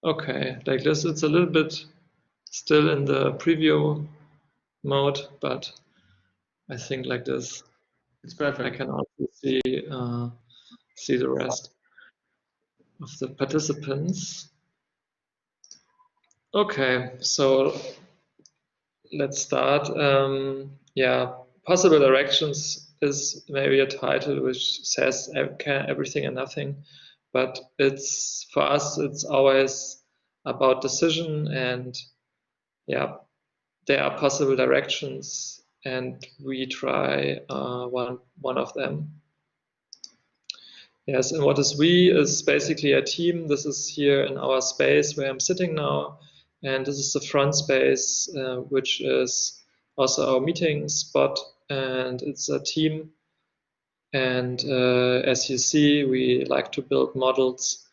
Okay, like this, it's a little bit still in the preview mode, but I think like this, it's perfect. I can also see the rest of the participants. Okay, so let's start. Yeah, possible directions is maybe a title which says everything and nothing, but it's for us, it's always about decision, and yeah, there are possible directions, and we try one of them. Yes, and what is we is basically a team. This is here in our space where I'm sitting now, and this is the front space, which is also our meeting spot, and it's a team. And as you see, we like to build models,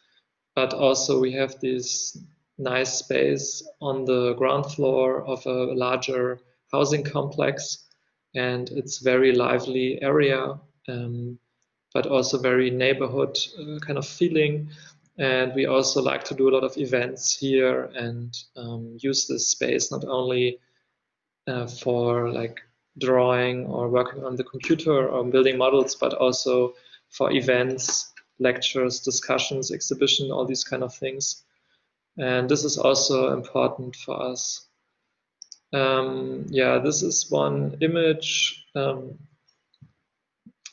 but also we have this nice space on the ground floor of a larger housing complex, and it's very lively area. But also very neighborhood kind of feeling. And we also like to do a lot of events here and use this space not only for like drawing or working on the computer or building models, but also for events, lectures, discussions, exhibition, all these kind of things. And this is also important for us. Yeah, this is one image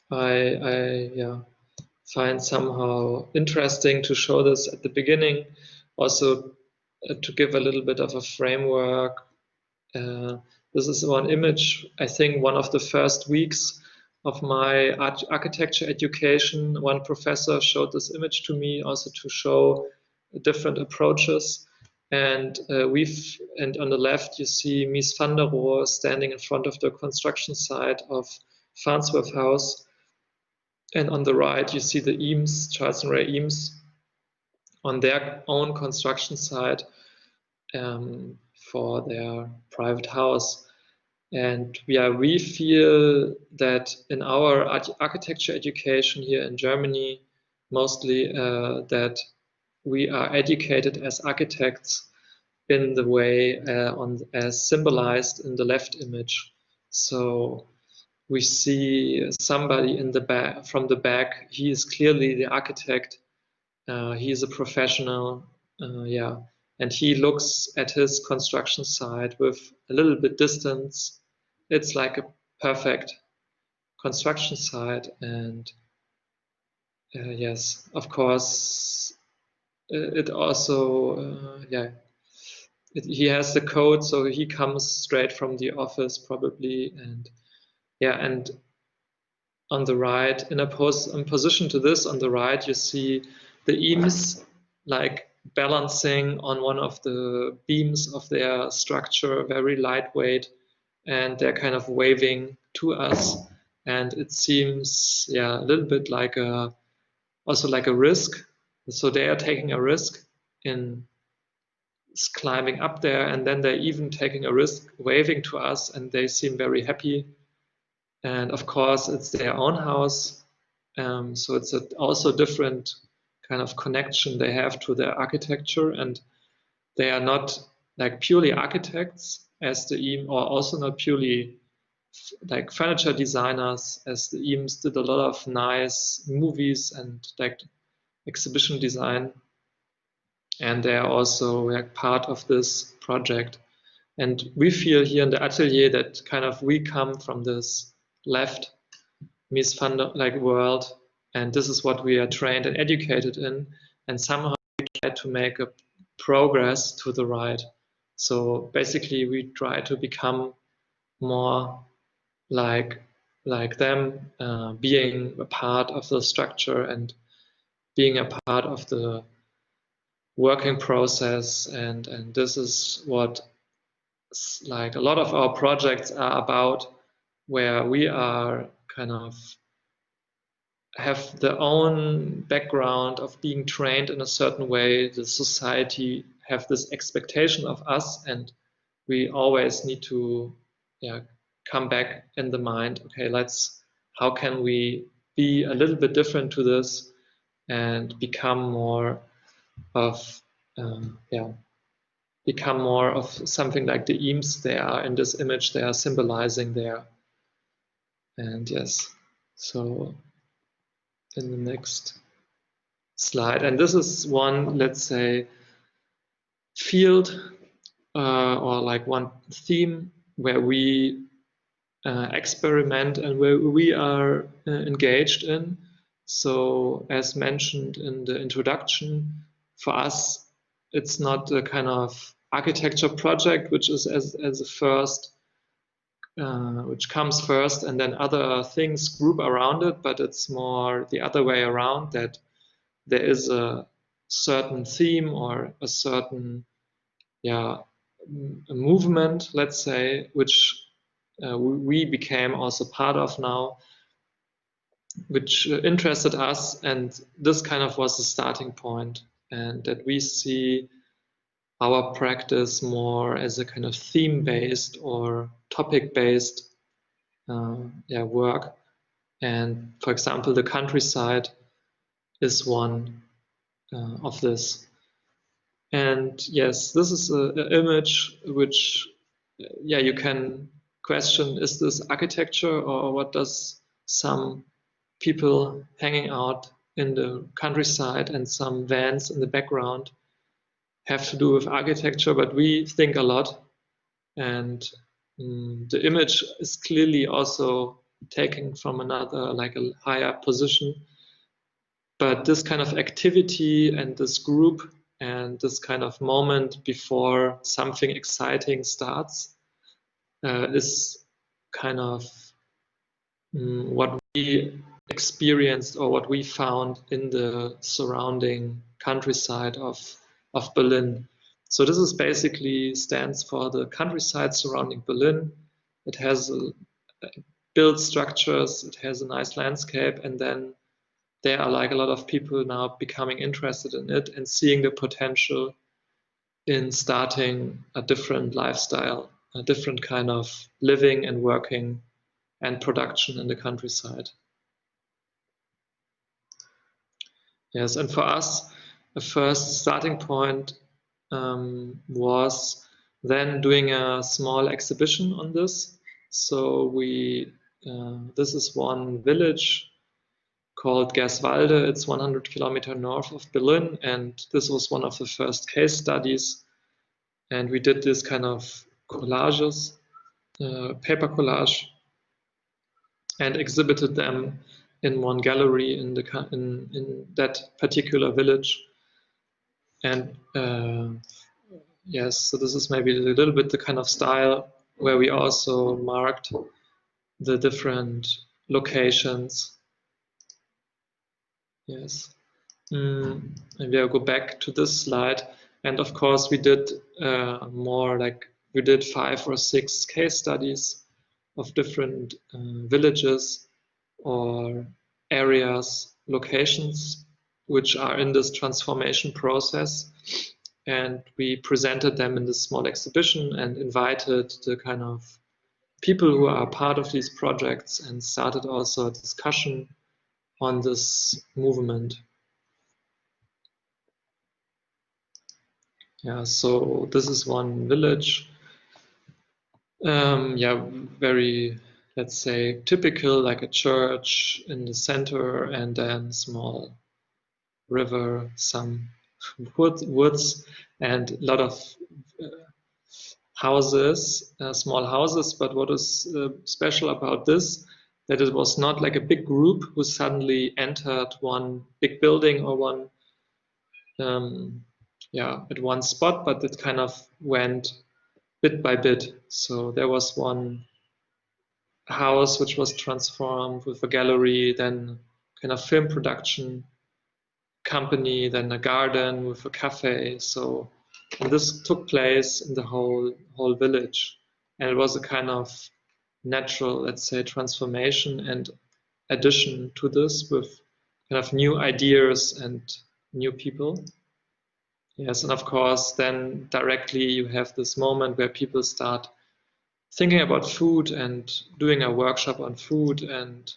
I find somehow interesting to show this at the beginning, also to give a little bit of a framework. This is one image, I think one of the first weeks of my architecture education. One professor showed this image to me also to show different approaches. And and on the left, you see Mies van der Rohe standing in front of the construction site of Farnsworth House. And on the right, you see the Eames, Charles and Ray Eames, on their own construction site for their private house. And we feel that in our architecture education here in Germany, mostly that we are educated as architects in the way as symbolized in the left image. So we see somebody in the back, from the back. He is clearly the architect. He is a professional, yeah, and he looks at his construction site with a little bit distance. It's like a perfect construction site, and yes, of course, it also, yeah, he has the code, so he comes straight from the office probably, and yeah, and on the right, in position to this, on the right, you see the Eames like balancing on one of the beams of their structure, very lightweight, and they're kind of waving to us. And it seems, yeah, a little bit like also like a risk. So they are taking a risk in climbing up there, and then they're even taking a risk waving to us, and they seem very happy. And of course, it's their own house. So it's also different kind of connection they have to their architecture. And they are not like purely architects as the Eames, or also not purely like furniture designers as the Eames did a lot of nice movies and like exhibition design. And they are also like part of this project. And we feel here in the atelier that kind of we come from this left Mies van der like world, and this is what we are trained and educated in, and somehow we try to make a progress to the right. So basically we try to become more like them, being a part of the structure and being a part of the working process, and this is what like a lot of our projects are about, where we are kind of have their own background of being trained in a certain way. The society have this expectation of us, and we always need to come back in the mind, okay, how can we be a little bit different to this and become more of become more of something like the eames they are in this image they are symbolizing there. And yes, so in the next slide, and this is one, let's say, field or like one theme where we experiment and where we are engaged in. So as mentioned in the introduction, for us, it's not a kind of architecture project, which is as a first, which comes first and then other things group around it, but it's more the other way around, that there is a certain theme or a certain a movement, let's say, which we became also part of now, which interested us, and this kind of was the starting point, and that we see our practice more as a kind of theme-based or topic-based work. And for example, the countryside is one of this. And yes, this is an image which, you can question, is this architecture, or what does some people hanging out in the countryside and some vans in the background have to do with architecture? But we think a lot, and the image is clearly also taken from another, like a higher position. But this kind of activity and this group and this kind of moment before something exciting starts is kind of what we experienced or what we found in the surrounding countryside of Berlin. So this is basically stands for the countryside surrounding Berlin. It has built structures, it has a nice landscape, and then there are like a lot of people now becoming interested in it and seeing the potential in starting a different lifestyle, a different kind of living and working and production in the countryside. Yes, and for us, the first starting point was then doing a small exhibition on this. So we, this is one village called Gerswalde. It's 100 kilometers north of Berlin, and this was one of the first case studies. And we did this kind of collages, paper collage, and exhibited them in one gallery in that particular village. And yes, so this is maybe a little bit the kind of style where we also marked the different locations. Yes. Maybe I'll go back to this slide. And of course, we did more, like we did 5 or 6 case studies of different villages or areas, locations, which are in this transformation process. And we presented them in this small exhibition and invited the kind of people who are part of these projects and started also a discussion on this movement. Yeah, so this is one village. Very, let's say, typical, like a church in the center, and then small river, some woods, and a lot of houses, small houses. But what is special about this, that it was not like a big group who suddenly entered one big building or one at one spot, but it kind of went bit by bit. So there was one house which was transformed with a gallery, then kind of film production company, then a garden with a cafe. So, and this took place in the whole village, and it was a kind of natural, let's say, transformation and addition to this with kind of new ideas and new people. Yes, and of course, then directly you have this moment where people start thinking about food and doing a workshop on food, and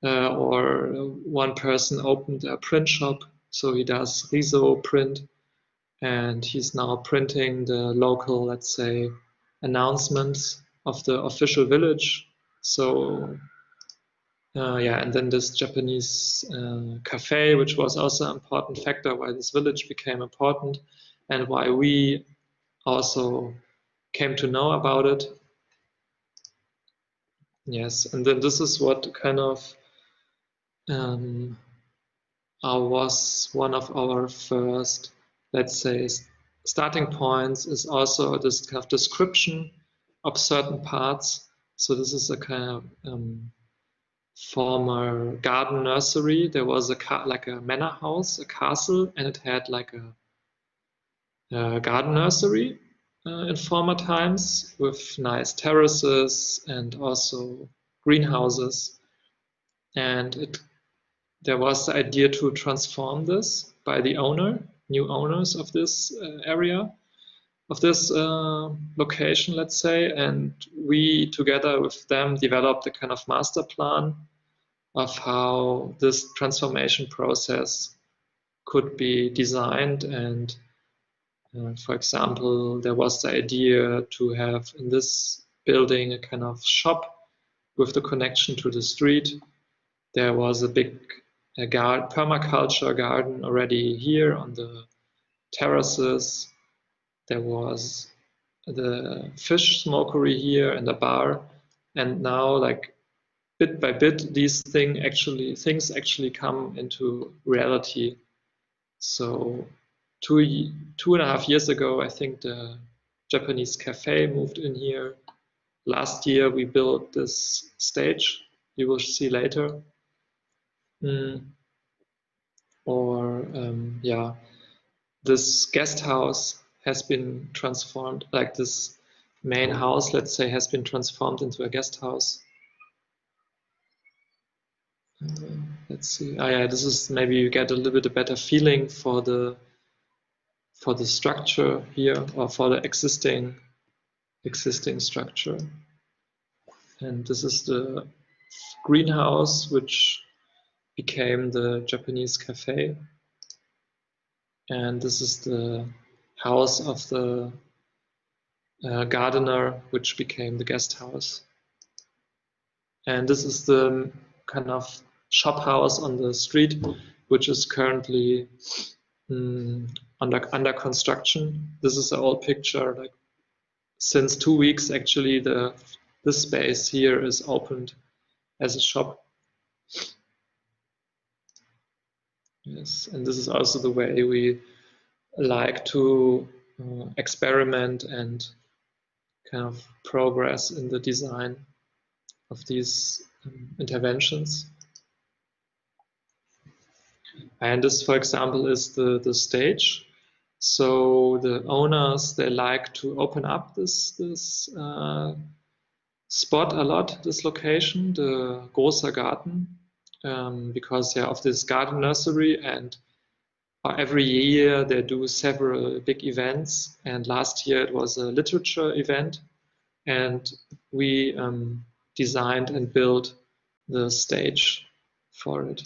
or one person opened a print shop So he does riso print, and he's now printing the local, let's say, announcements of the official village. So yeah, and then this Japanese cafe, which was also an important factor why this village became important and why we also came to know about it. Yes, and then this is what kind of was one of our first, let's say, starting points, is also this kind of description of certain parts. So this is a kind of former garden nursery. There was like a manor house, a castle, and it had like a garden nursery in former times with nice terraces and also greenhouses. And there was the idea to transform this by the new owners of this area, of this location, let's say. And we, together with them, developed a kind of master plan of how this transformation process could be designed. And for example, there was the idea to have in this building a kind of shop with the connection to the street. There was a big permaculture garden already here on the terraces. There was the fish smokery here and the bar. And now, like, bit by bit, these things actually come into reality. So 2.5 years ago, I think the Japanese cafe moved in here. Last year, we built this stage you will see later. Yeah, this guest house has been transformed, like this main house, let's say, has been transformed into a guest house. Let's see. Yeah, this is, maybe you get a little bit better feeling for the structure here, or for the existing structure. And this is the greenhouse, which became the Japanese cafe. And this is the house of the gardener, which became the guest house. And this is the kind of shop house on the street, which is currently under construction. This is an old picture. Like, since 2 weeks, actually, this space here is opened as a shop. Yes, and this is also the way we like to experiment and kind of progress in the design of these interventions. And this, for example, is the stage. So the owners, they like to open up this spot a lot, this location, the Großer Garten, because of this garden nursery, and every year they do several big events. And last year it was a literature event, and we designed and built the stage for it.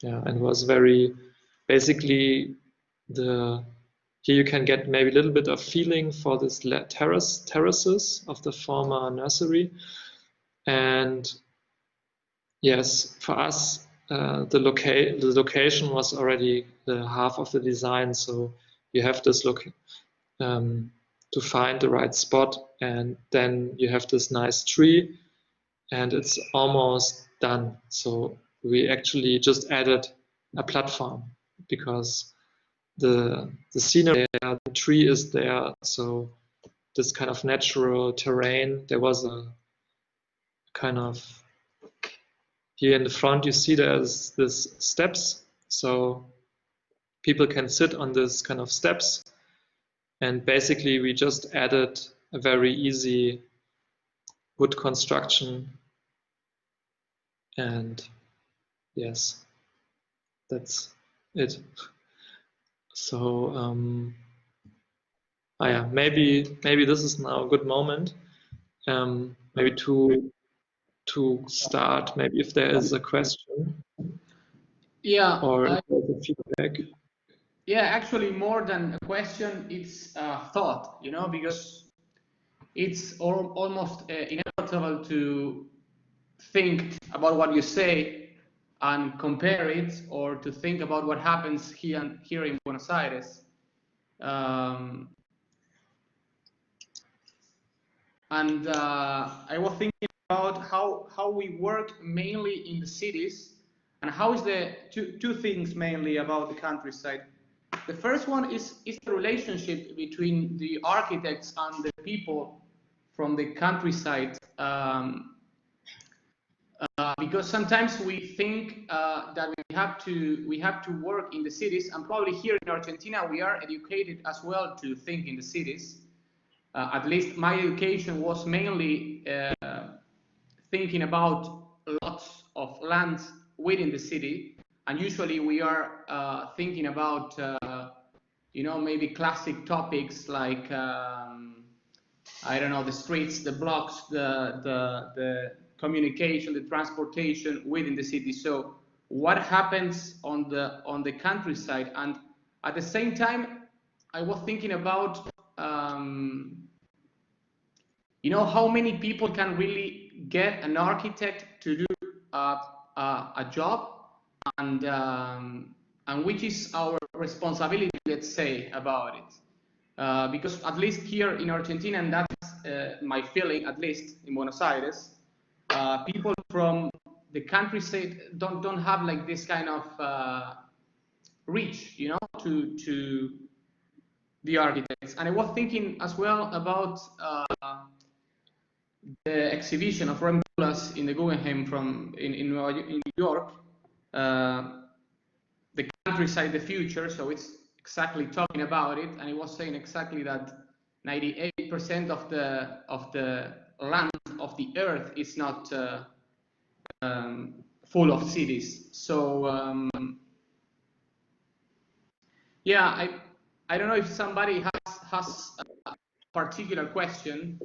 Yeah, and was very, basically, here you can get maybe a little bit of feeling for this terraces of the former nursery. And yes, for us, the location was already the half of the design. So you have this to find the right spot, and then you have this nice tree, and it's almost done. So we actually just added a platform, because the scenery there, the tree is there, so this kind of natural terrain. There was a kind of, here in the front you see there's this steps, so people can sit on this kind of steps, and basically we just added a very easy wood construction. And yes, that's it. So yeah, maybe this is now a good moment, maybe to start. Maybe if there is a question, yeah, or the feedback. Yeah, actually, more than a question, it's a thought, you know, because it's almost inevitable to think about what you say and compare it, or to think about what happens here in Buenos Aires. And I was thinking about how we work mainly in the cities, and how is the two things mainly about the countryside. The first one is the relationship between the architects and the people from the countryside. Because sometimes we think that we have to work in the cities, and probably here in Argentina we are educated as well to think in the cities. At least my education was mainly thinking about lots of land within the city, and usually we are thinking about you know, maybe classic topics like I don't know, the streets, the blocks, the communication, the transportation within the city. So what happens on the countryside? And at the same time, I was thinking about you know, how many people can really get an architect to do a job, and which is our responsibility, let's say, about it. Because at least here in Argentina, and that's my feeling, at least in Buenos Aires, people from the countryside don't have like this kind of reach, you know, to the architects. And I was thinking as well about the exhibition of Rembulas in the Guggenheim in New York, the countryside, the future. So it's exactly talking about it, and it was saying exactly that 98% of the land of the earth is not full of cities. So yeah, I don't know if somebody has a particular question.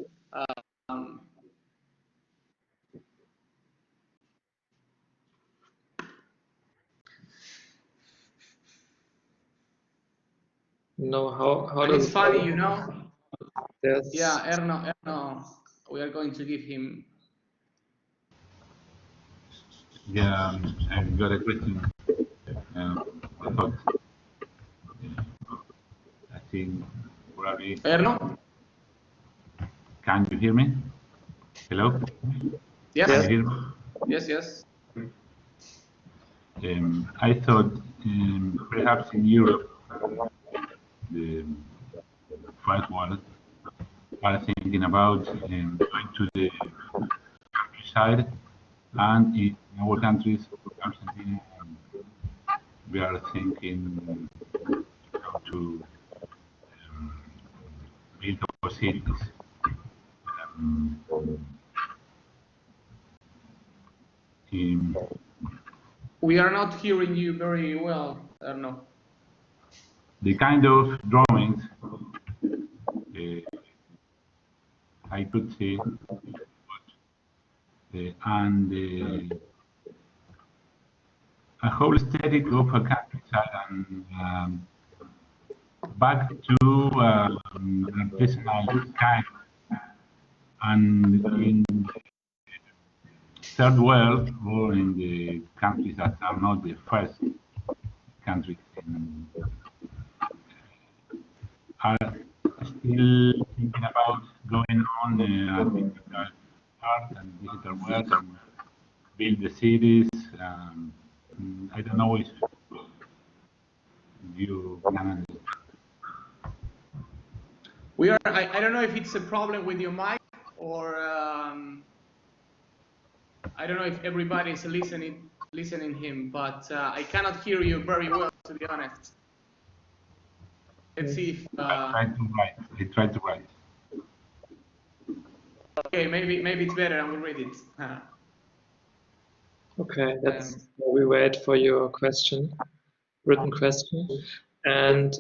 No, how and does it's funny, you know. Yes. Yeah, Erno, we are going to give him. Yeah, I've got a question. I thought, I think probably. Erno? Can you hear me? Hello? Yes. Can you hear me? Yes, yes. I thought perhaps in Europe, the first world, are thinking about going to the countryside, and in our countries, Argentina, we are thinking how to build our cities. We are not hearing you very well, Erno. The kind of drawings I could see, and a whole aesthetic of a countryside, and back to artisanal kind. And in third world, or in the countries that are not the first countries, are still thinking about going on digital art and digital work and build the cities. I don't know if you can understand. I don't know if it's a problem with your mic, or I don't know if everybody is listening him, but I cannot hear you very well, to be honest. Let's see if. I tried to write. Okay, maybe it's better. I will read it. Okay, we wait for your question, written question. And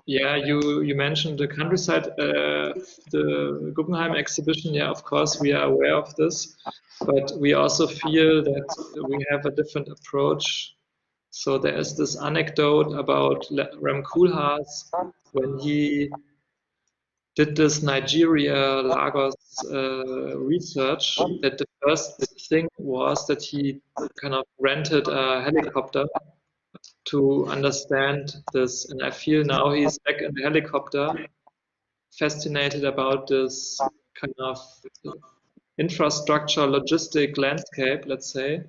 yeah, you mentioned the countryside, the Guggenheim exhibition. Yeah, of course, we are aware of this, but we also feel that we have a different approach So there is this anecdote about Rem Koolhaas when he did this Nigeria, Lagos research, that the first thing was that he kind of rented a helicopter to understand this. And I feel now he's back in the helicopter, fascinated about this kind of infrastructure, logistic landscape, let's say,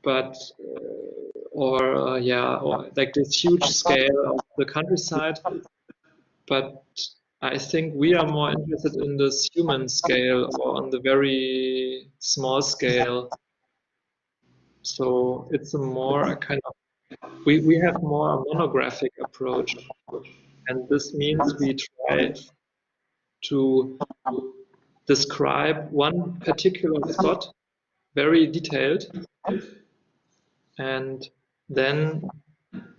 but or like this huge scale of the countryside. But I think we are more interested in this human scale or on the very small scale. So it's a more kind of, we have more a monographic approach. And this means we try to describe one particular spot very detailed, and then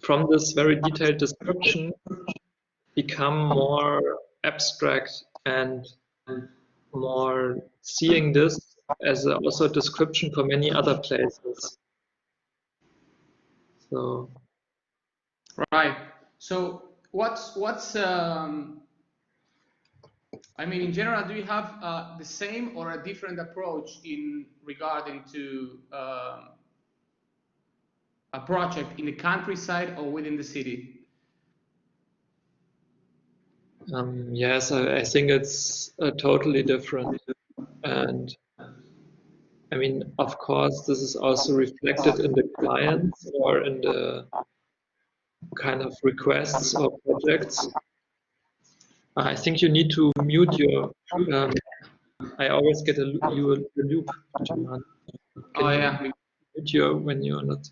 from this very detailed description become more abstract and more seeing this as also a description for many other places. So right. So what's I mean, in general, do you have the same or a different approach in regarding to a project in the countryside or within the city? yes, I think it's totally different. And I mean, of course, this is also reflected in the clients or in the kind of requests or projects. I think you need to mute your. I always get a loop. Oh yeah. Mute your when you're not.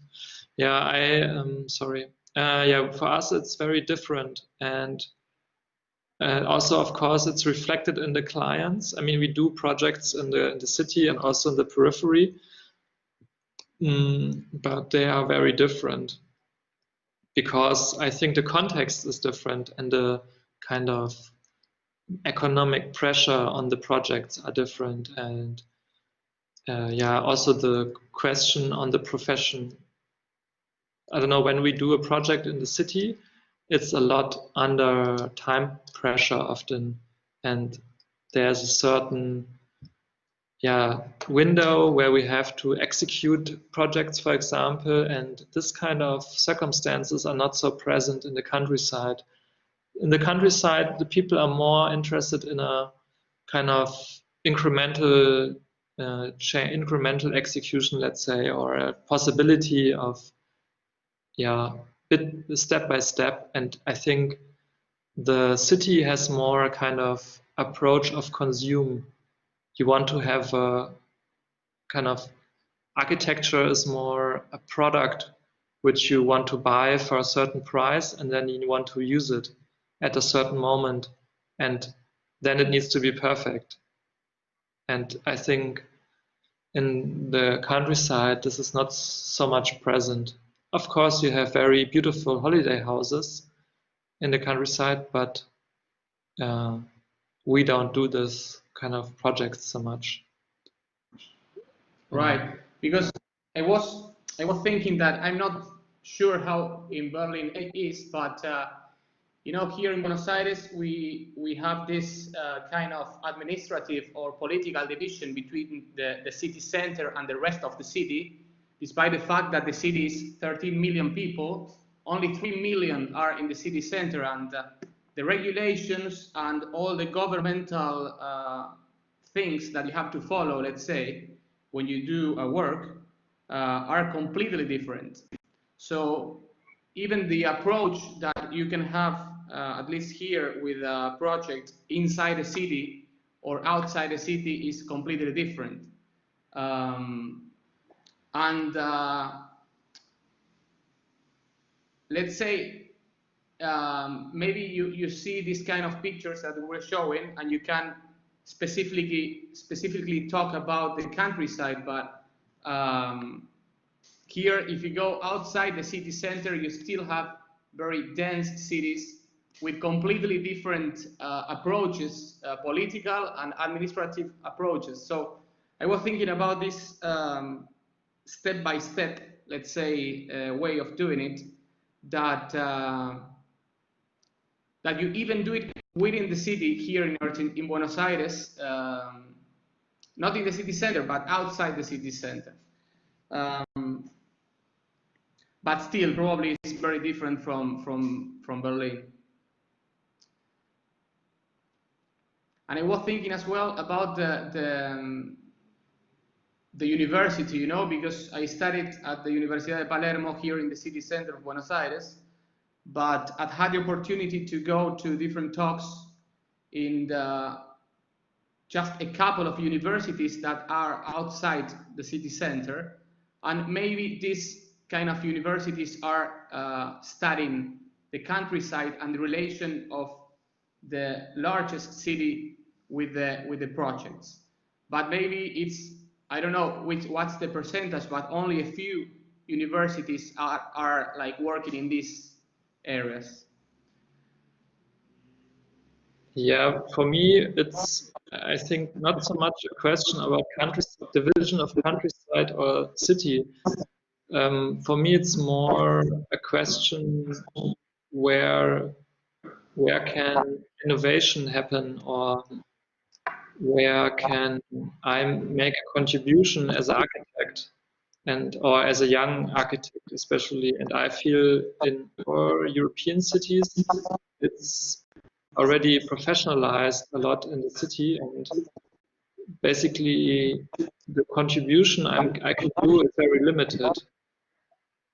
Yeah, I am sorry. Yeah, for us it's very different, and also, of course, it's reflected in the clients. I mean, we do projects in the city and also in the periphery, but they are very different because I think the context is different and the kind of economic pressure on the projects are different, and yeah, also the question on the profession. I don't know, when we do a project in the city, it's a lot under time pressure often, and there's a certain window where we have to execute projects, for example, and this kind of circumstances are not so present in the countryside. In the countryside, the people are more interested in a kind of incremental incremental execution, let's say, or a possibility of step by step. And I think the city has more kind of approach of consume. You want to have a kind of architecture is more a product which you want to buy for a certain price, and then you want to use it at a certain moment, and then it needs to be perfect. And I think in the countryside this is not so much present. Of course, you have very beautiful holiday houses in the countryside, but we don't do this kind of projects so much. Right, because I was thinking that I'm not sure how in Berlin it is, but you know, here in Buenos Aires we have this kind of administrative or political division between the city center and the rest of the city. Despite the fact that the city is 13 million people, only 3 million are in the city center, and the regulations and all the governmental things that you have to follow, let's say, when you do a work, are completely different. So even the approach that you can have, at least here with a project inside a city or outside a city, is completely different. And let's say maybe you see these kind of pictures that we're showing, and you can specifically talk about the countryside, but here, if you go outside the city center, you still have very dense cities with completely different approaches, political and administrative approaches. So I was thinking about this step by step let's say, way of doing it, that that you even do it within the city here in Buenos Aires, not in the city center, but outside the city center. But still, probably it's very different from Berlin. And I was thinking as well about the university, you know, because I studied at the Universidad de Palermo here in the city center of Buenos Aires, but I've had the opportunity to go to different talks in just a couple of universities that are outside the city center, and maybe these kind of universities are studying the countryside and the relation of the largest city with the projects. But maybe it's, I don't know what's the percentage, but only a few universities are like working in these areas. Yeah, for me, it's, I think, not so much a question about countryside, division of countryside or city. For me, it's more a question where can innovation happen, or where can I make a contribution as an architect and or as a young architect especially. And I feel in our European cities, it's already professionalized a lot in the city, and basically the contribution I can do is very limited.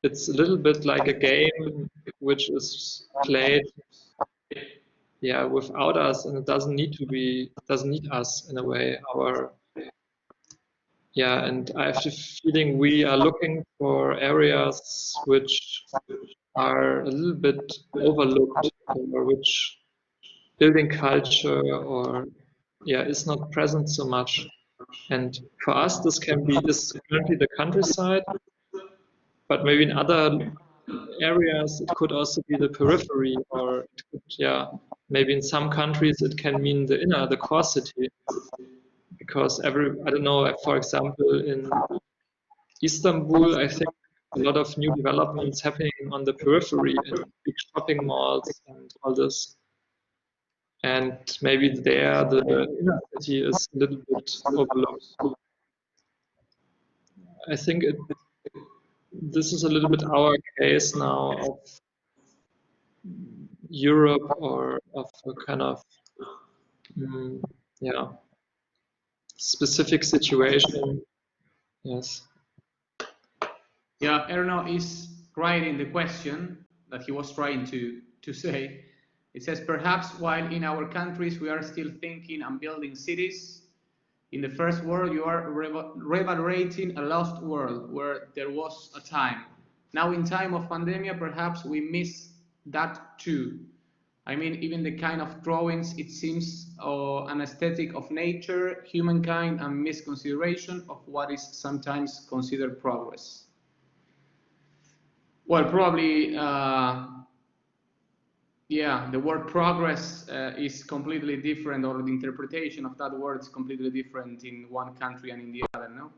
It's a little bit like a game which is played, yeah, without us, and it doesn't need us in a way. And I have the feeling we are looking for areas which are a little bit overlooked, or which building culture or is not present so much. And for us, this is currently the countryside, but maybe in other areas it could also be the periphery, or it could, maybe in some countries it can mean the core city, because I don't know, for example, in Istanbul, I think a lot of new developments happening on the periphery in big shopping malls and all this. And maybe there the inner city is a little bit overlooked. I think this is a little bit our case now of Europe, or of a kind of specific situation. Yes. Yeah, Erno is right in the question that he was trying to say. It says, perhaps while in our countries we are still thinking and building cities, in the first world you are reverberating a lost world where there was a time. Now in time of pandemic, perhaps we miss that too. I mean, even the kind of drawings, it seems an aesthetic of nature, humankind, and misconsideration of what is sometimes considered progress. Well, probably, the word progress is completely different, or the interpretation of that word is completely different in one country and in the other, no?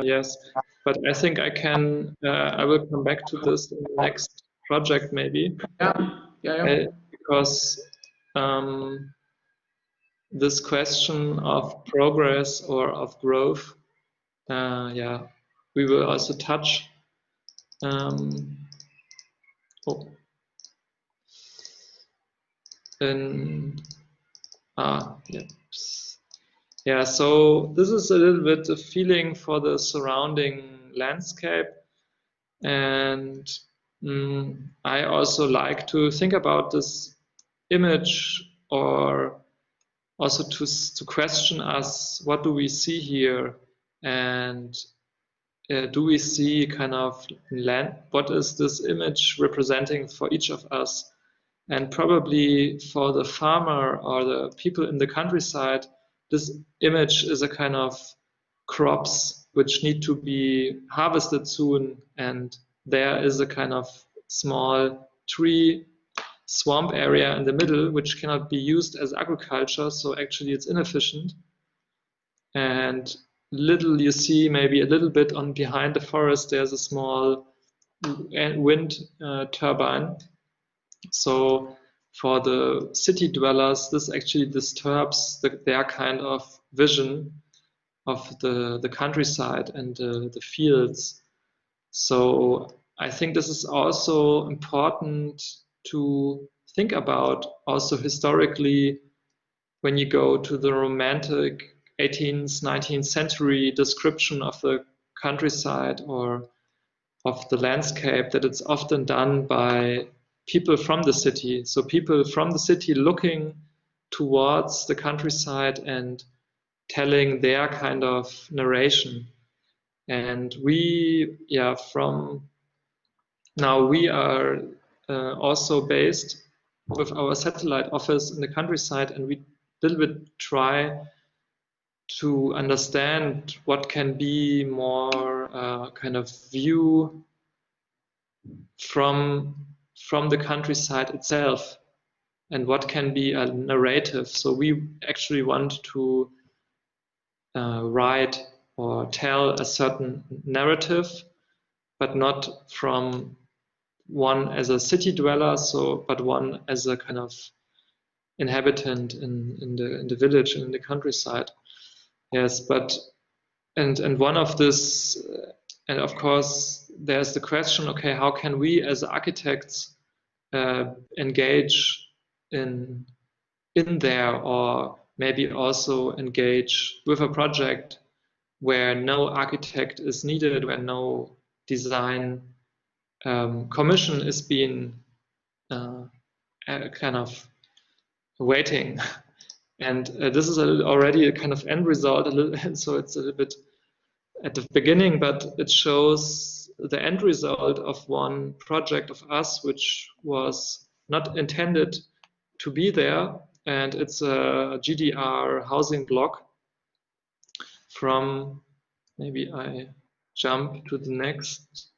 Yes, but I think I will come back to this in the next project, maybe. Because this question of progress or of growth, we will also touch. So this is a little bit a feeling for the surrounding landscape, and I also like to think about this image, or also to question us, what do we see here, and do we see kind of land, what is this image representing for each of us? And probably for the farmer or the people in the countryside, this image is a kind of crops which need to be harvested soon, and there is a kind of small tree swamp area in the middle which cannot be used as agriculture, so actually it's inefficient. And little, you see maybe a little bit on behind the forest, there's a small wind turbine. So for the city dwellers, this actually disturbs their kind of vision of the countryside and the fields. So I think this is also important to think about also historically when you go to the romantic 18th, 19th century description of the countryside or of the landscape, that it's often done by people from the city. So people from the city looking towards the countryside and telling their kind of narration. And we, yeah, from now we are also based with our satellite office in the countryside, and we a little bit try to understand what can be more kind of view from the countryside itself, and what can be a narrative. So we actually want to write or tell a certain narrative, but not from one as a city dweller, but one as a kind of inhabitant in the village, in the countryside. Yes, but and one of this, and of course there's the question, okay, how can we as architects engage in there, or maybe also engage with a project where no architect is needed, where no design commission is being kind of waiting. And this is already a kind of end result, so it's a little bit at the beginning, but it shows the end result of one project of us, which was not intended to be there. And it's a GDR housing block from, maybe I jump to the next.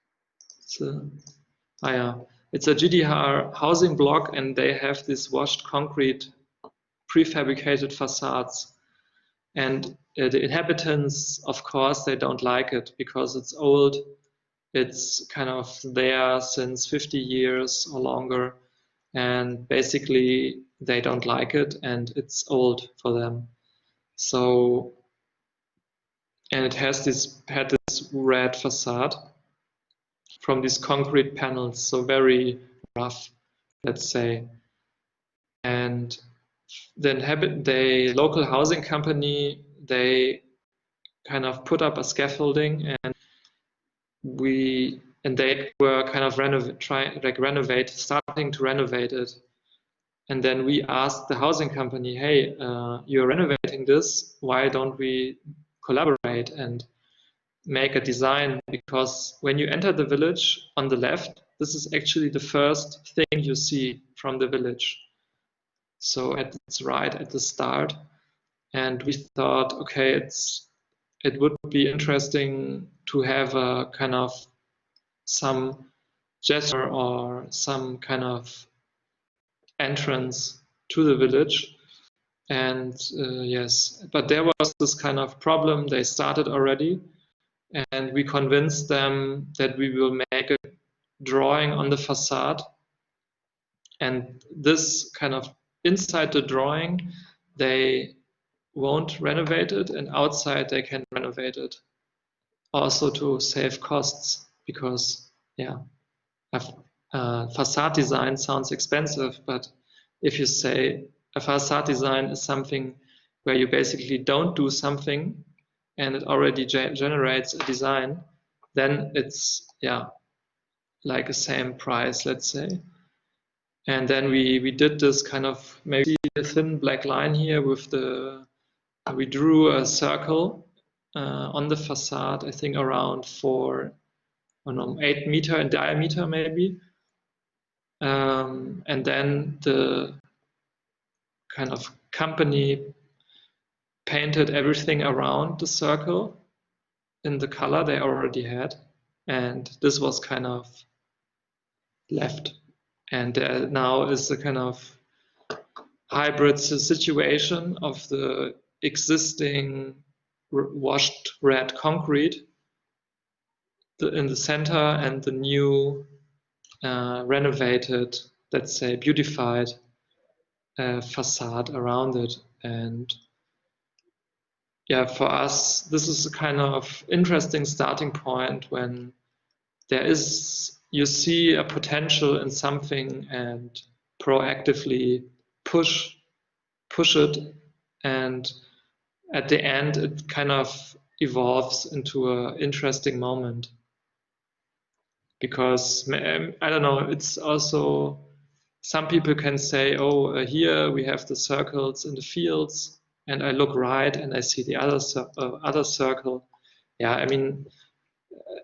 It's a GDR housing block, and they have this washed concrete prefabricated facades. And the inhabitants, of course, they don't like it because it's old. It's kind of there since 50 years or longer. And basically, they don't like it, and it's old for them. So, and it had this red facade from these concrete panels, so very rough, let's say. And the local housing company, they kind of put up a scaffolding, and they were kind of starting to renovate it. And then we asked the housing company, hey, you're renovating this, why don't we collaborate and make a design? Because when you enter the village on the left, this is actually the first thing you see from the village. So it's right at the start. And we thought, okay, it would be interesting to have a kind of some gesture or some kind of entrance to the village. And yes, but there was this kind of problem. They started already, and we convinced them that we will make a drawing on the facade, and this kind of inside the drawing they won't renovate it, and outside they can renovate it, also to save costs, because yeah, facade design sounds expensive, but if you say a facade design is something where you basically don't do something and it already generates a design, then it's, yeah, like the same price, let's say. And then we did this kind of, maybe a thin black line here with we drew a circle on the facade, I think around 8 meter in diameter maybe. And then the kind of company painted everything around the circle in the color they already had. And this was kind of left. And there now is a kind of hybrid situation of the existing washed red concrete in the center and the new renovated, let's say, beautified facade around it. And yeah, for us, this is a kind of interesting starting point when there is, you see a potential in something and proactively push it, and at the end it kind of evolves into an interesting moment. Because I don't know, it's also, some people can say, oh, here we have the circles in the fields, and I look right and I see the other circle. Yeah, I mean,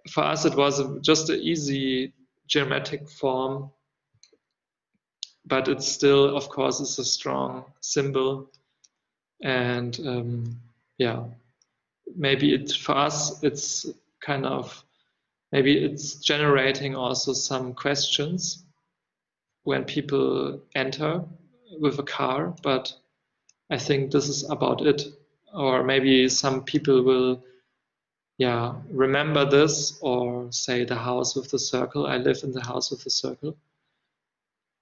for us it was just an easy geometric form, but it still, of course, is a strong symbol. And yeah, maybe for us it's kind of, maybe it's generating also some questions when people enter with a car, but I think this is about it. Or maybe some people will, yeah, remember this, or say the house with the circle. I live in the house with the circle.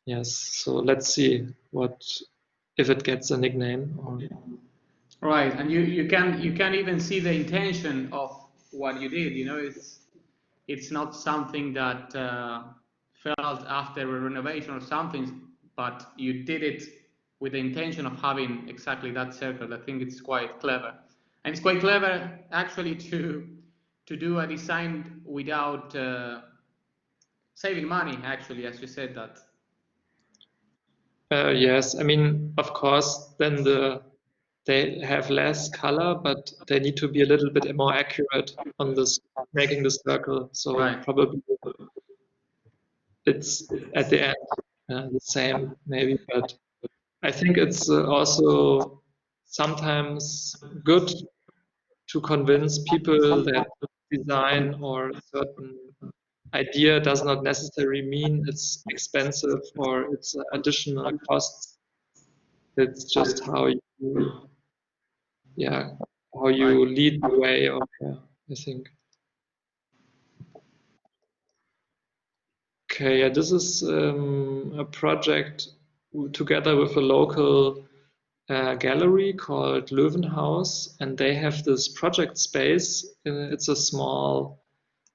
Yes, so let's see if it gets a nickname. Or... Right, and you can even see the intention of what you did. You know, it's not something that felt after a renovation or something, but you did it with the intention of having exactly that circle. I think it's quite clever, and it's quite clever actually to do a design without saving money. Actually, as you said that. Yes, I mean, of course, then they have less color, but they need to be a little bit more accurate on this, making the circle. So right. Probably it's at the end the same, maybe, but I think it's also sometimes good to convince people that design or a certain idea does not necessarily mean it's expensive or it's additional costs. It's just how you, yeah, how you lead the way. Or yeah, I think. Okay, yeah, this is a project together with a local gallery called Löwenhaus, and they have this project space. It's a small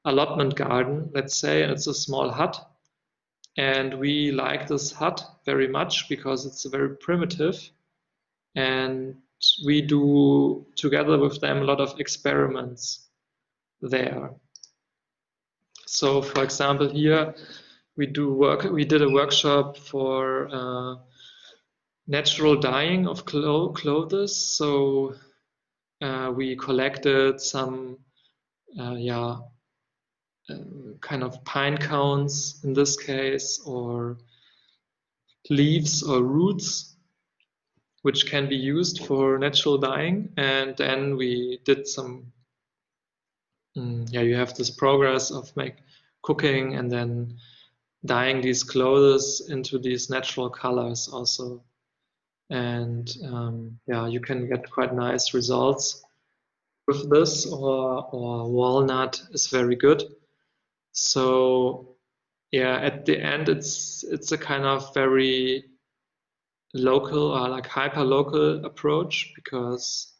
allotment garden, let's say, and it's a small hut. And we like this hut very much because it's very primitive. And we do, together with them, a lot of experiments there. So, for example, here we did a workshop for natural dyeing of clothes. So we collected some, kind of pine cones in this case, or leaves or roots, which can be used for natural dyeing. And then we did some, you have this progress of cooking and then dyeing these clothes into these natural colors also. And you can get quite nice results with this, or walnut is very good. So yeah, at the end it's a kind of very local or like hyper local approach, because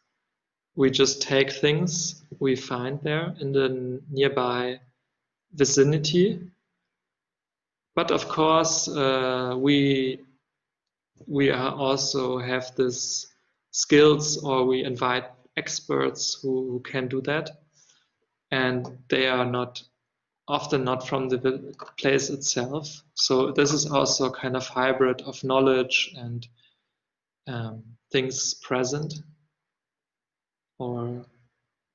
we just take things we find there in the nearby vicinity. But of course, we are also have this skills, or we invite experts who can do that, and they are often not from the place itself. So this is also a kind of hybrid of knowledge and things present, or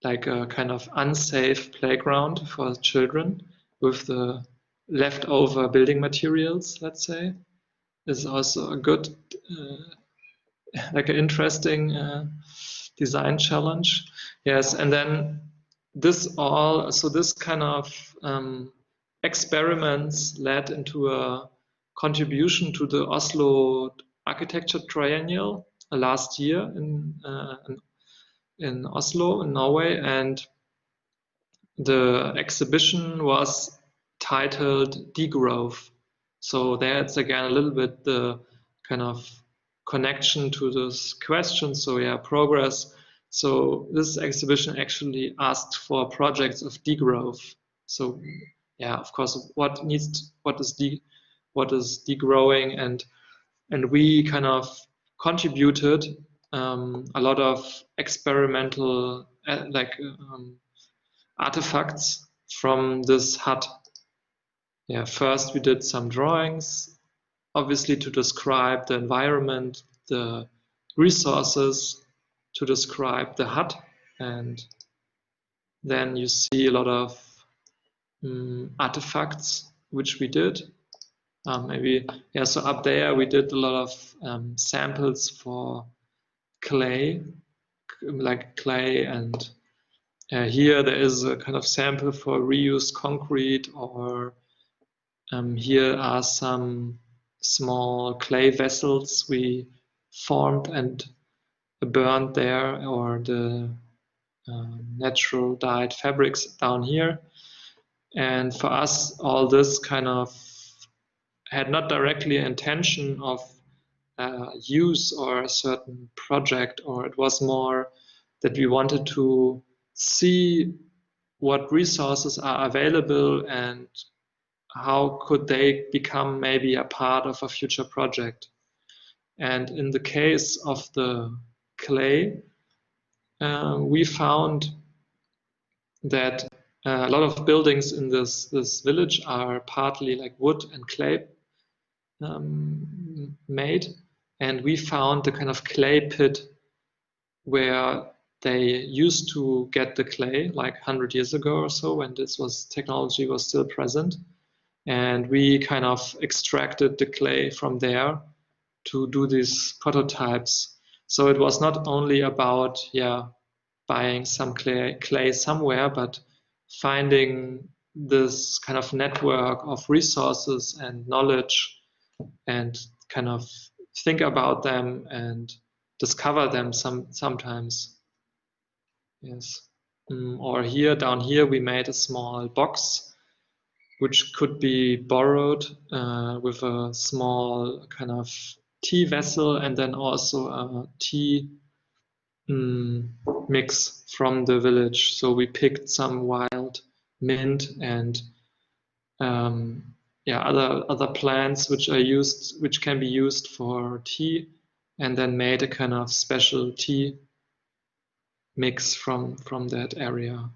like a kind of unsafe playground for children with the leftover building materials, let's say, is also a good, like an interesting design challenge. Yes, and then this kind of experiments led into a contribution to the Oslo Architecture Triennial last year in Oslo, in Norway, and the exhibition was titled Degrowth. So there it's again a little bit the kind of connection to this question. So yeah, progress. So this exhibition actually asked for projects of degrowth. So yeah, of course, what is degrowing, and we kind of contributed a lot of experimental artifacts from this hut. Yeah, first we did some drawings, obviously to describe the environment, the resources, to describe the hut, and then you see a lot of artifacts which we did. So up there we did a lot of samples for clay, like clay, and here there is a kind of sample for reused concrete, or here are some small clay vessels we formed and burned there, or the natural dyed fabrics down here. And for us, all this kind of had not directly intention of use or a certain project, or it was more that we wanted to see what resources are available and how could they become maybe a part of a future project. And in the case of the clay, we found that a lot of buildings in this village are partly like wood and clay made, and we found the kind of clay pit where they used to get the clay like 100 years ago or so, when technology was still present, and we kind of extracted the clay from there to do these prototypes. So it was not only about buying some clay somewhere, but finding this kind of network of resources and knowledge, and kind of think about them and discover them sometimes. Yes. Or down here we made a small box which could be borrowed with a small kind of tea vessel, and then also a tea mix from the village. So we picked some wild mint and other plants which can be used for tea, and then made a kind of special tea mix from that area.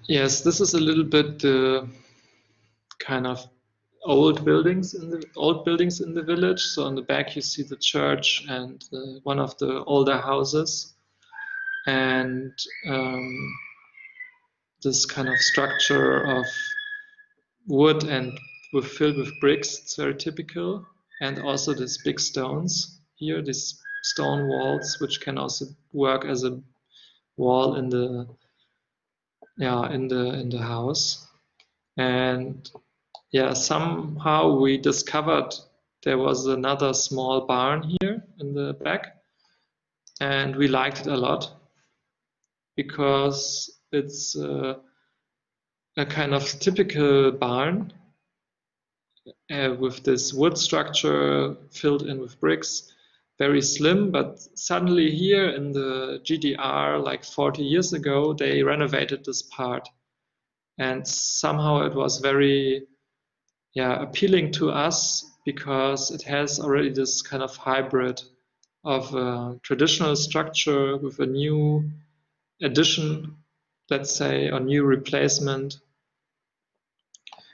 Yes, this is a little bit the kind of old buildings in the village. So on the back you see the church and one of the older houses, and this kind of structure of wood and filled with bricks. It's very typical, and also these big stones here, these stone walls, which can also work as a wall in the house. And somehow we discovered there was another small barn here in the back, and we liked it a lot because it's a kind of typical barn with this wood structure filled in with bricks, very slim. But suddenly here in the GDR, like 40 years ago, they renovated this part, and somehow it was very appealing to us, because it has already this kind of hybrid of a traditional structure with a new addition, let's say, or new replacement.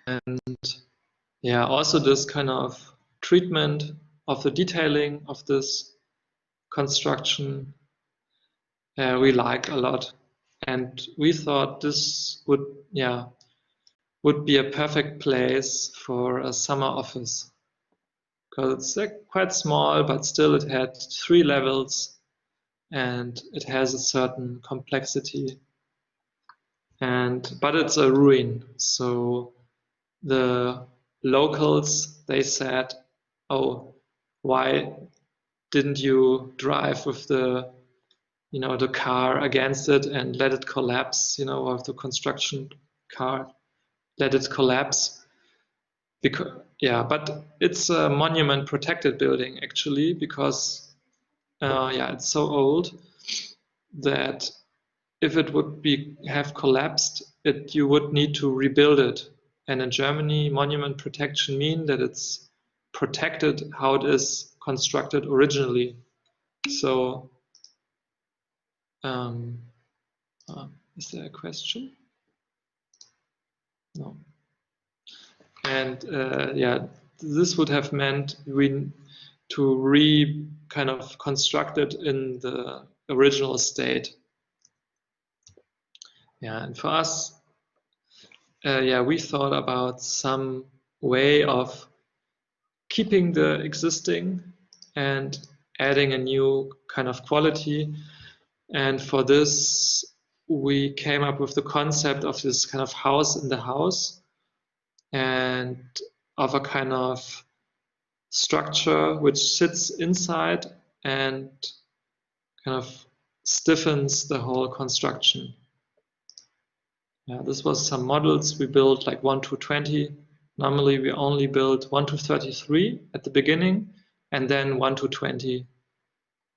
And also this kind of treatment of the detailing of this construction we liked a lot, and we thought this would be a perfect place for a summer office, because it's quite small, but still it had 3 levels and it has a certain complexity. But it's a ruin, so the locals they said, oh, why didn't you drive with the, you know, the car against it and let it collapse, you know, or the construction car, let it collapse? Because, yeah, but it's a monument protected building actually, because yeah, it's so old that if it would have collapsed, you would need to rebuild it. And in Germany, monument protection means that it's protected how it is constructed originally. So, is there a question? No. And yeah, this would have meant we to kind of construct it in the original state. Yeah, and for us, yeah, we thought about some way of keeping the existing and adding a new kind of quality. And for this, we came up with the concept of this kind of house in the house, and of a kind of structure which sits inside and kind of stiffens the whole construction. Yeah, this was some models we built, like 1 to 20. Normally we only build 1 to 33 at the beginning, and then 1 to 20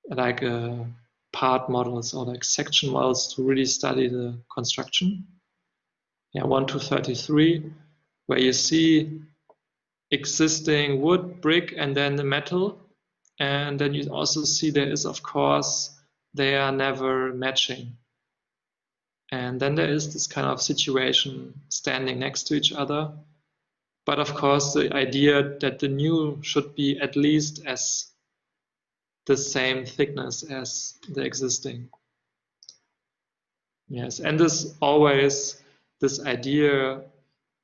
like part models or like section models to really study the construction. Yeah, 1 to 33, where you see existing wood, brick, and then the metal. And then you also see there is, of course, they are never matching. And then there is this kind of situation standing next to each other. But of course, the idea that the new should be at least as the same thickness as the existing. Yes, and this always, this idea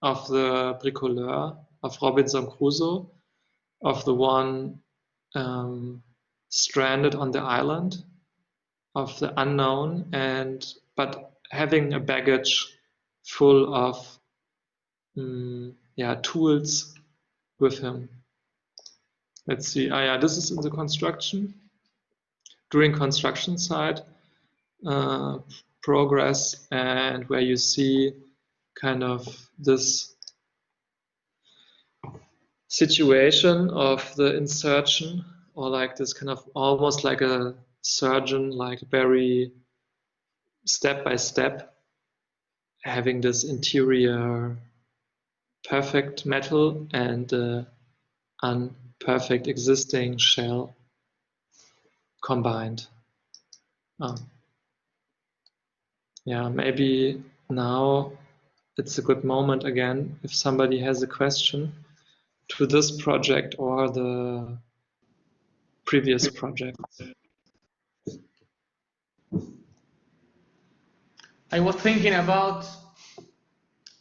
of the bricoleur, of Robinson Crusoe, of the one stranded on the island, of the unknown, but having a baggage full of yeah, tools with him. Let's see. Ah, yeah, this is in the construction. During construction site progress, and where you see kind of this situation of the insertion, or like this kind of almost like a surgeon, like very step by step, having this interior perfect metal and unperfect existing shell combined. Yeah, maybe now it's a good moment again if somebody has a question to this project or the previous project. I was thinking about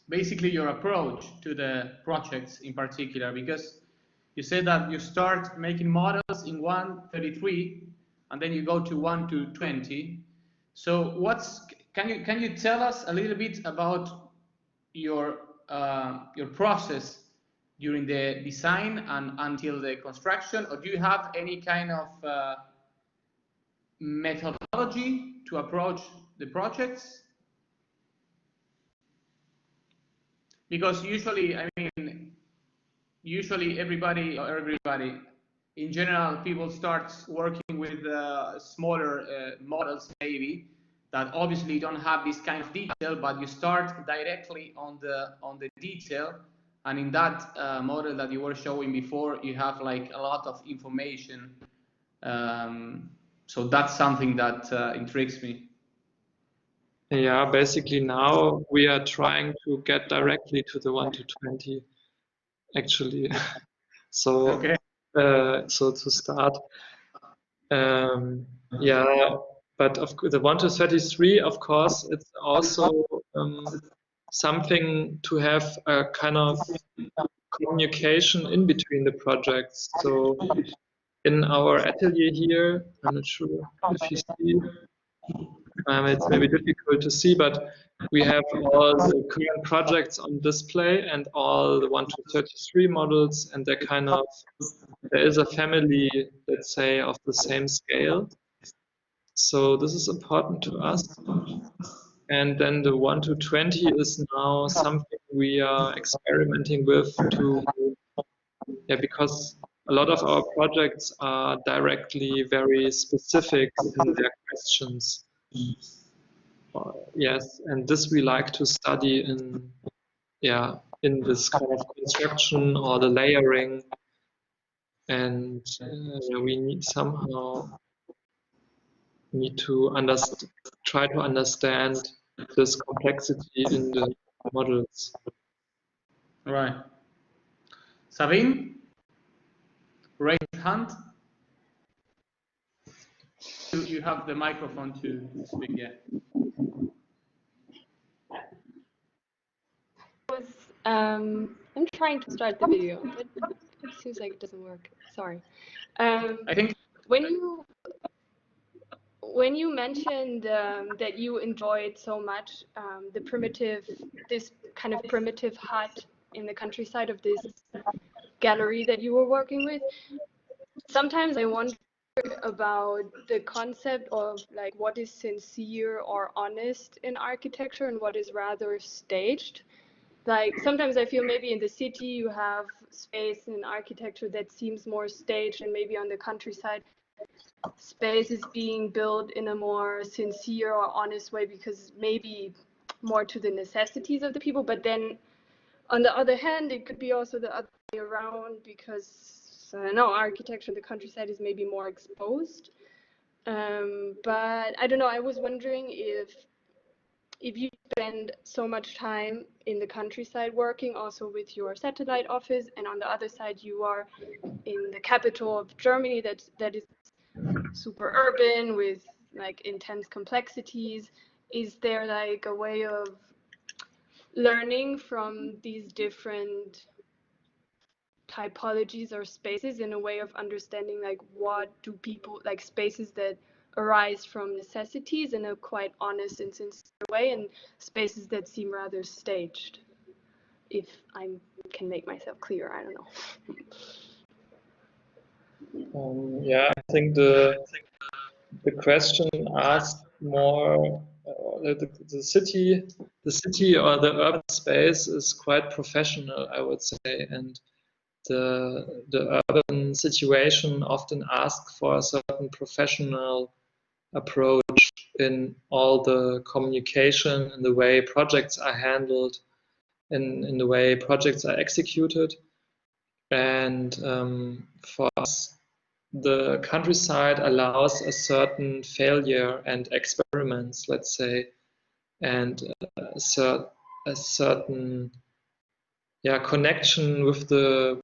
basically your approach to the projects in particular, because you said that you start making models in 133 and then you go to 1 to 20. So can you tell us a little bit about your process during the design and until the construction, or do you have any kind of methodology to approach the projects? Because usually everybody in general, people start working with smaller models maybe that obviously don't have this kind of detail, but you start directly on the detail, and in that model that you were showing before, you have like a lot of information. So that's something that intrigues me. Yeah, basically now we are trying to get directly to the 1 to 20, actually. So, okay. So to start, yeah, but of the 1 to 33, of course, it's also something to have a kind of communication in between the projects. So in our atelier here, I'm not sure if you see, It's maybe difficult to see, but we have all the current projects on display and all the 1 to 33 models, and they're kind of, there is a family, let's say, of the same scale. So this is important to us. And then the 1 to 20 is now something we are experimenting with to, because a lot of our projects are directly very specific in their questions. Yes, and this we like to study in, in this kind of construction or the layering, and we need to try to understand this complexity in the models. Right. Sabine, raise hand. You have the microphone to speak. Yeah. I'm trying to start the video, but it seems like it doesn't work. Sorry. I think when you mentioned that you enjoyed so much this kind of primitive hut in the countryside of this gallery that you were working with, sometimes I wonder about the concept of like what is sincere or honest in architecture and what is rather staged. Like sometimes I feel maybe in the city you have space in architecture that seems more staged, and maybe on the countryside space is being built in a more sincere or honest way because maybe more to the necessities of the people. But then on the other hand, it could be also the other way around because I don't know, architecture in the countryside is maybe more exposed. But I don't know, I was wondering if you spend so much time in the countryside working also with your satellite office, and on the other side you are in the capital of Germany that is super urban with like intense complexities, is there like a way of learning from these different typologies or spaces in a way of understanding like what do people like spaces that arise from necessities in a quite honest and sincere way, and spaces that seem rather staged? If I can make myself clear, I don't know. Yeah, I think the question asked more the city or the urban space is quite professional, I would say, and the urban situation often asks for a certain professional approach in all the communication, in the way projects are handled, in the way projects are executed. And for us, the countryside allows a certain failure and experiments, let's say, and a certain connection with the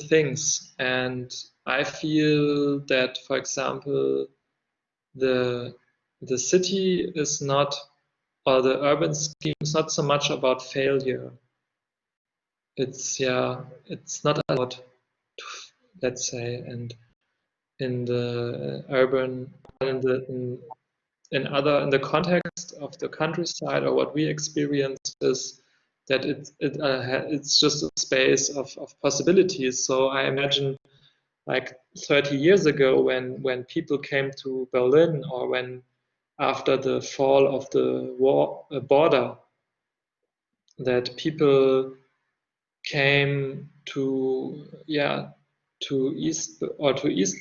things. And I feel that, for example, the city is not, or the urban scheme is not so much about failure. It's not about, let's say, and in the urban, in the context of the countryside, or what we experience is that it's just a space of possibilities. So I imagine like 30 years ago when people came to Berlin, or when after the fall of the border, that people came to East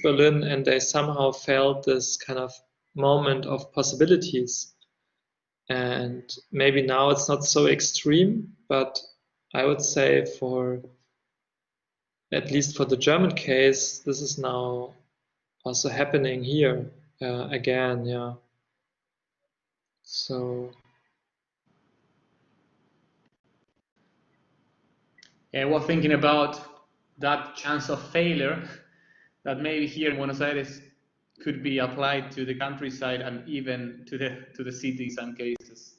Berlin, and they somehow felt this kind of moment of possibilities. And maybe now it's not so extreme, but I would say at least for the German case, this is now also happening here again. Yeah. So. Yeah, well, thinking about that chance of failure that maybe here in Buenos Aires could be applied to the countryside and even to the city in some cases.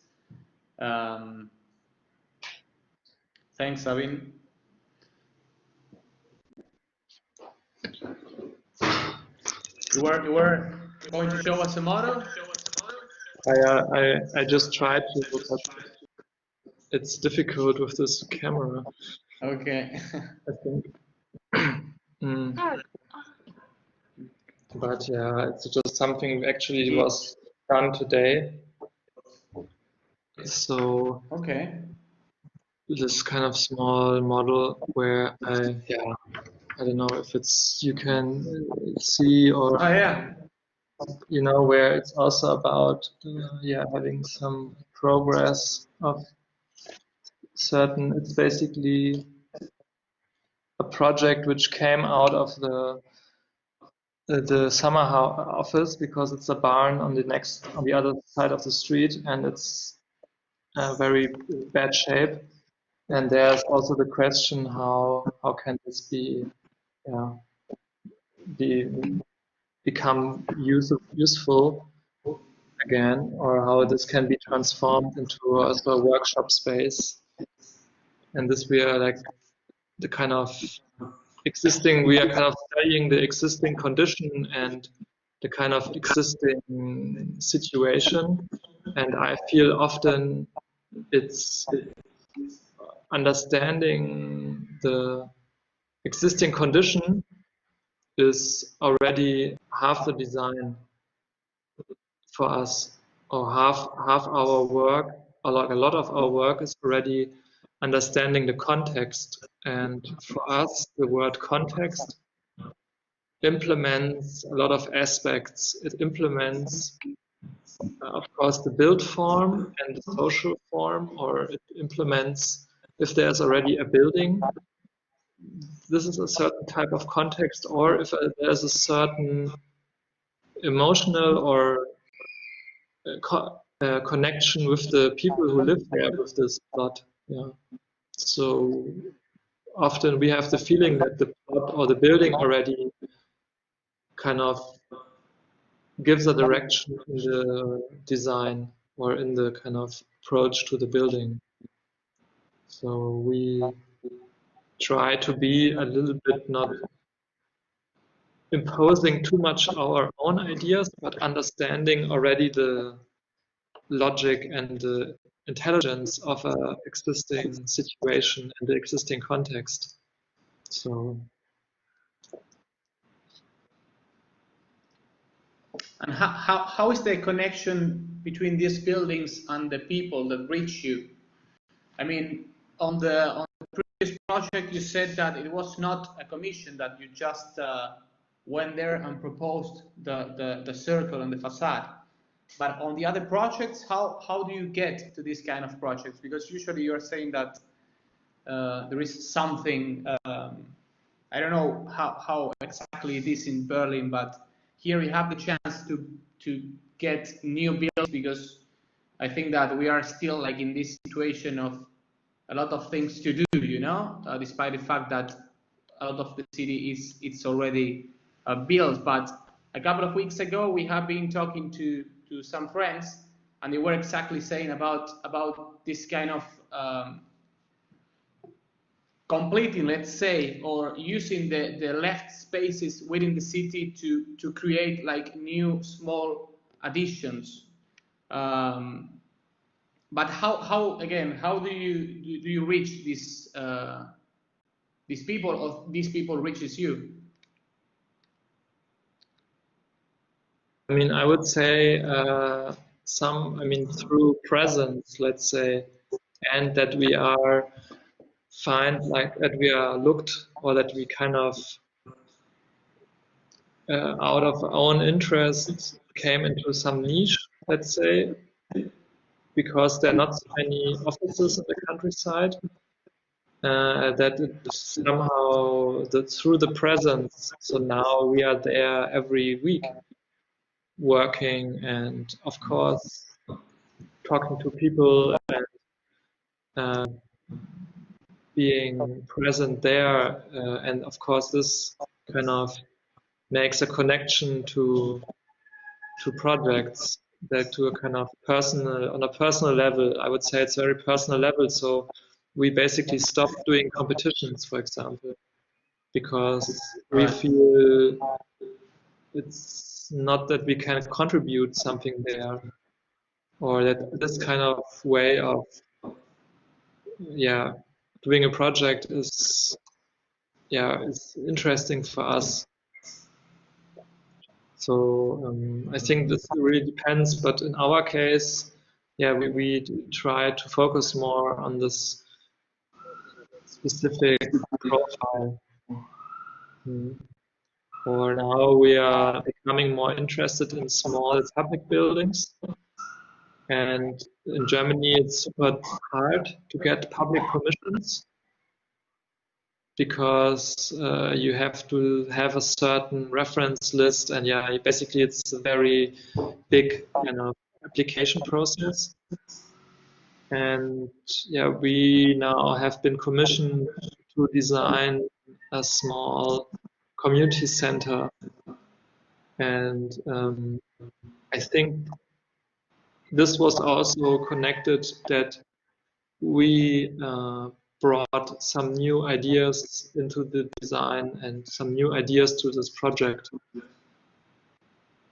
Thanks, Sabine. You were going to show us a model? I just tried to, but it's difficult with this camera. Okay. I think. But yeah, it's just something actually was done today. So Okay. this kind of small model where I don't know if it's you can see or yeah. where it's also about having some progress of certain. It's basically a project which came out of the summer office, because it's a barn on the other side of the street, and it's very bad shape. And there's also the question how can this become useful again, or how this can be transformed into also a workshop space. And this we are like the kind of we are kind of studying the existing condition and the kind of existing situation. And I feel often it's understanding the existing condition is already half the design for us, or half our work, or like a lot of our work is already understanding the context. And for us, the word context implements a lot of aspects. It implements, of course, the built form and the social form, or it implements if there's already a building, this is a certain type of context, or if there's a certain emotional or connection with the people who live there with this plot. Yeah. So often we have the feeling that the plot or the building already kind of gives a direction in the design or in the kind of approach to the building. So we try to be a little bit not imposing too much our own ideas, but understanding already the logic and the intelligence of an existing situation and the existing context. So. And how is the connection between these buildings and the people that reach you? I mean, on the previous project, you said that it was not a commission, that you just went there and proposed the circle and the facade. But on the other projects, how do you get to this kind of projects? Because usually you're saying that there is something, I don't know how exactly it is in Berlin, but here you have the chance to get new builds, because I think that we are still like in this situation of a lot of things to do, despite the fact that a lot of the city it's already built. But a couple of weeks ago, we have been talking to some friends, and they were exactly saying about this kind of completing, let's say, or using the left spaces within the city to create like new small additions. But how do you reach these people, or these people reaches you? I mean, I would say through presence, let's say, and that we are that we are looked, or that we kind of out of our own interests came into some niche, let's say, because there are not so many offices in the countryside, that it somehow through the presence. So now we are there every week working, and of course talking to people and being present there, and of course this kind of makes a connection to projects, that to a kind of on a personal level. I would say it's a very personal level. So we basically stopped doing competitions, for example, because we feel it's not that we can contribute something there. or that this kind of way of doing a project is is interesting for us. So I think this really depends, but in our case, we try to focus more on this specific profile. For now, we are becoming more interested in small public buildings. And in Germany, it's super hard to get public permissions because you have to have a certain reference list, and basically it's a very big kind of application process. And we now have been commissioned to design a small community center, and I think this was also connected that we brought some new ideas into the design and some new ideas to this project.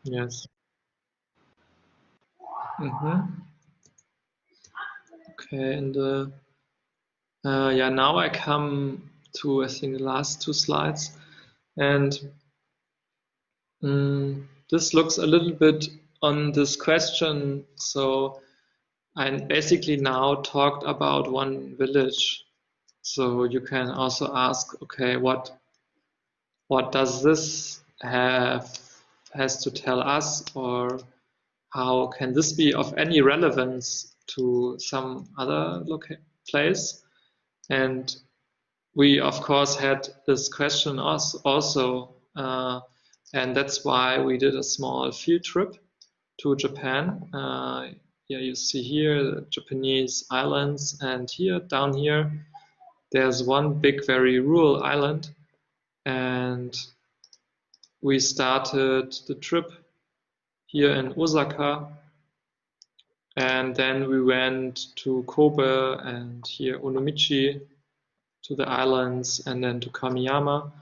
Yes. Okay, and now I come to, I think, the last two slides, and this looks a little bit on this question. So I basically now talked about one village. So you can also ask, okay, what does this has to tell us, or how can this be of any relevance to some other place? And we of course had this question also, and that's why we did a small field trip to Japan. You see here the Japanese islands, and down here there's one big, very rural island, and we started the trip here in Osaka, and then we went to Kobe and here Onomichi, to the islands, and then to Kamiyama.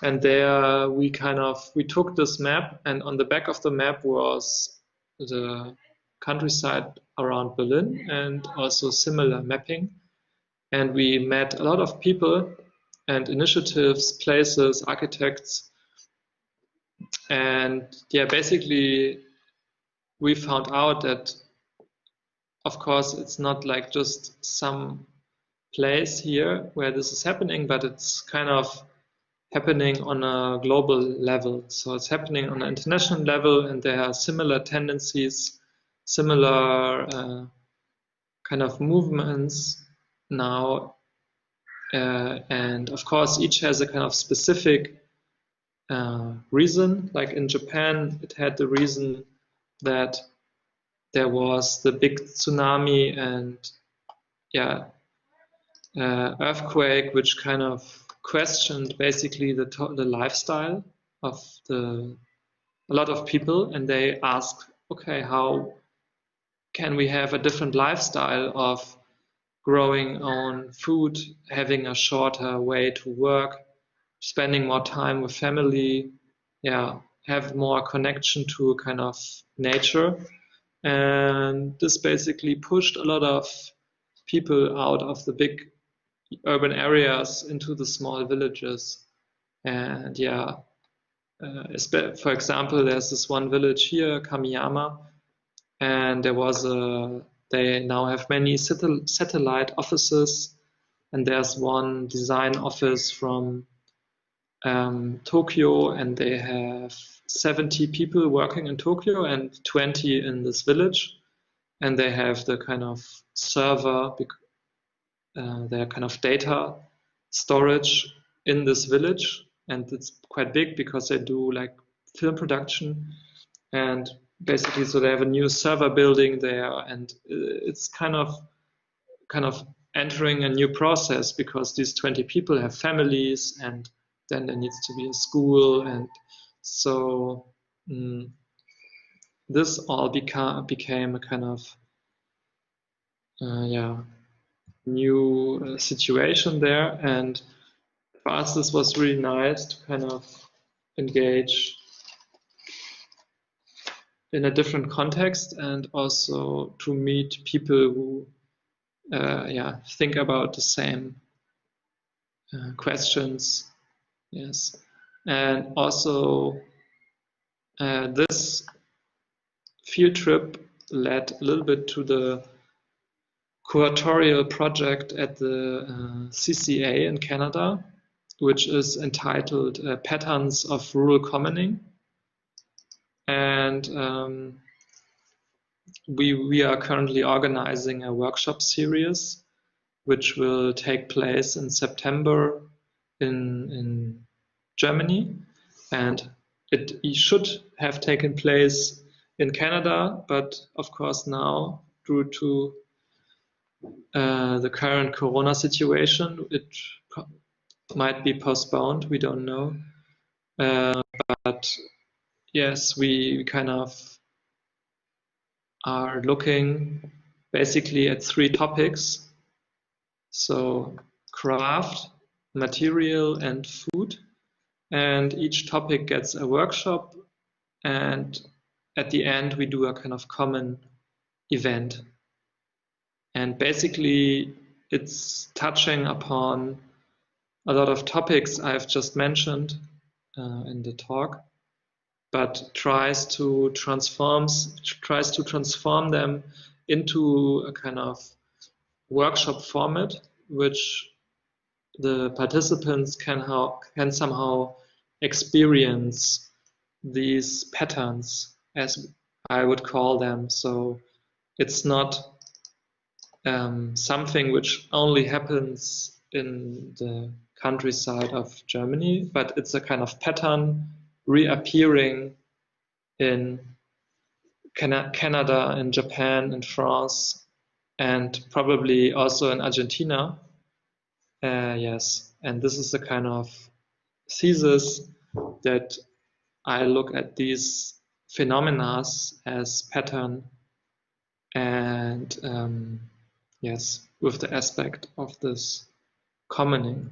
And there we took this map, and on the back of the map was the countryside around Berlin and also similar mapping. And we met a lot of people and initiatives, places, architects. And basically we found out that, of course, it's not like just some place here where this is happening, but it's kind of happening on a global level. So it's happening on an international level, and there are similar tendencies, similar kind of movements now. And of course, each has a kind of specific reason. Like in Japan, it had the reason that there was the big tsunami and earthquake, which kind of questioned basically the lifestyle of a lot of people, and they asked, okay, how can we have a different lifestyle of growing own food, having a shorter way to work, spending more time with family, have more connection to kind of nature. And this basically pushed a lot of people out of the big urban areas into the small villages. And for example, there's this one village here, Kamiyama, and they now have many satellite offices, and there's one design office from Tokyo, and they have 70 people working in Tokyo and 20 in this village, and they have the kind of server, their kind of data storage in this village, and it's quite big because they do like film production, and basically so they have a new server building there, and it's kind of entering a new process because these 20 people have families, and then there needs to be a school, and so this all became a kind of new situation there. And for us this was really nice to kind of engage in a different context, and also to meet people who think about the same questions. Yes, and also this field trip led a little bit to the curatorial project at the CCA in Canada, which is entitled Patterns of Rural Commoning. And we are currently organizing a workshop series, which will take place in September in Germany. And it should have taken place in Canada, but of course now, due to the current Corona situation, it might be postponed. We don't know. But yes, we kind of are looking basically at 3 topics. So craft, material, and food. And each topic gets a workshop. And at the end, we do a kind of common event. And basically, it's touching upon a lot of topics I've just mentioned in the talk, but tries to transform them into a kind of workshop format, which the participants can somehow experience these patterns, as I would call them. So it's not something which only happens in the countryside of Germany, but it's a kind of pattern reappearing in Canada, in Japan, in France, and probably also in Argentina. Yes, and this is the kind of thesis that I look at these phenomena as pattern, and yes, with the aspect of this commoning.